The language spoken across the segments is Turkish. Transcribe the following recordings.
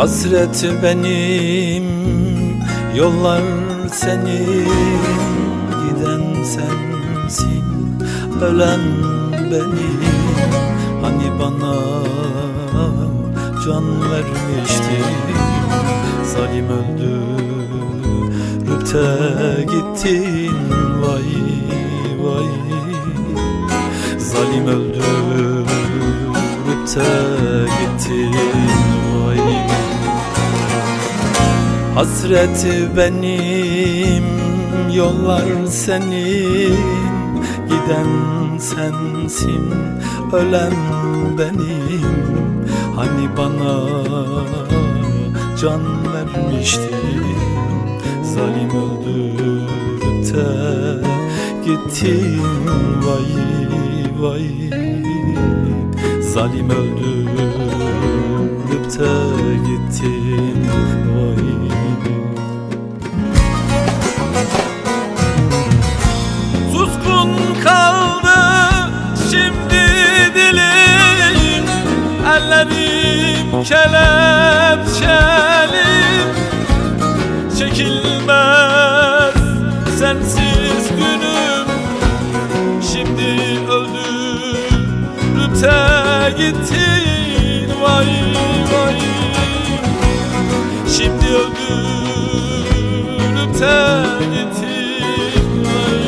Hasret benim, yollar senin, giden sensin, ölen benim. Hani bana can vermiştin, zalim öldürüp de gittin. Vay vay, zalim öldürüp de gittin. Vay, hasret benim, yollar senin, giden sensin, ölen benim. Hani bana can vermiştin, zalim öldürüp de gittin. Vay vay, zalim öldürüp de gittin. Vay, suskun kaldı şimdi dilim, ellerim kelepçeli. Çekilmez sensiz günüm, şimdi öldürüp de gittin. Vay vay, şimdi öldürüp de gittin. Vay,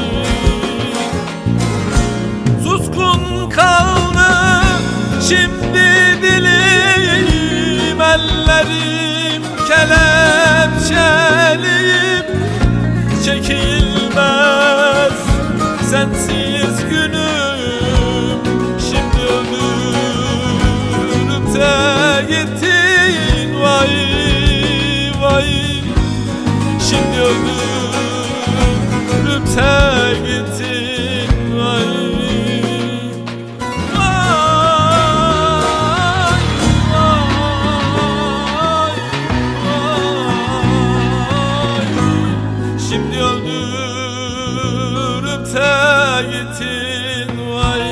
suskun kaldı şimdi dilim, ellerim kelepçeli. Çekilmez sensiz günüm, şimdi öldürüp de gittin. Vay vay, şimdi öldürüp de gittin. Vay şimdi öldürüp de gittin. Vay,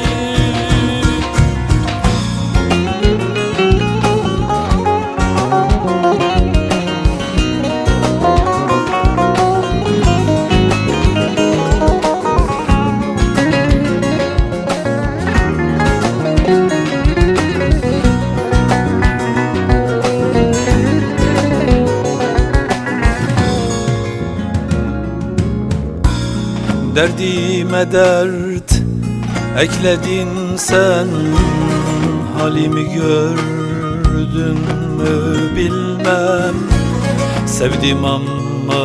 derdime dert ekledin sen, halimi gördün mü bilmem. Sevdim ama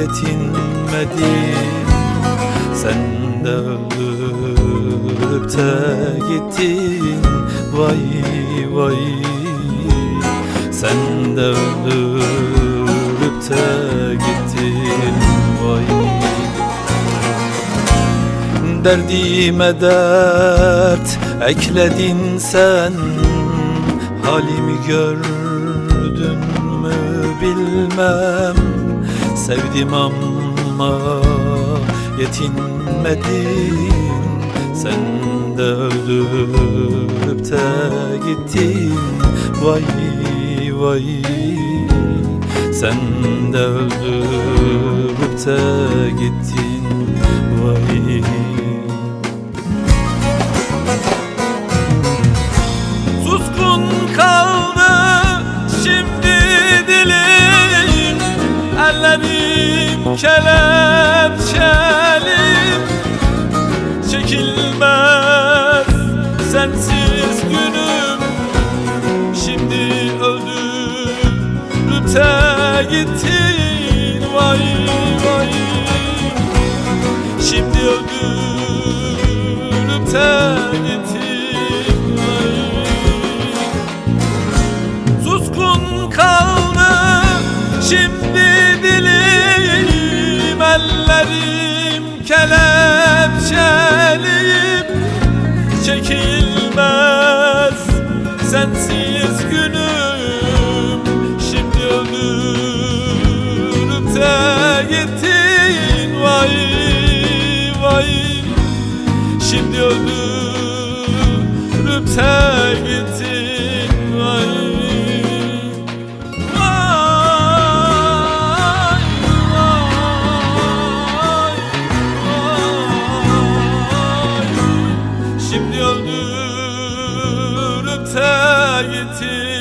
yetinmedim, sen de öldürüp de gittin. Vay vay, sen de öldürüp de gittin. Vay, derdime dert ekledin sen, halimi gördün mü bilmem. Sevdim ama yetinmedim, sen de öldürüp de gittin. Vay vay, sen de öldürüp de gittin. Vay, suskun kaldı şimdi dilim, ellerim kelepçeli. Çekilmez sensiz günüm, şimdi öldürüp de gittin. Vay vay, şimdi öldürüp de gittin. Vay, suskun kaldı şimdi dilim, ellerim kelepçeli. Çekilmez sensiz günüm, şimdi öldürüp de gittin. Vay vay, şimdi öldürüp Şimdi öldürüp de gittin.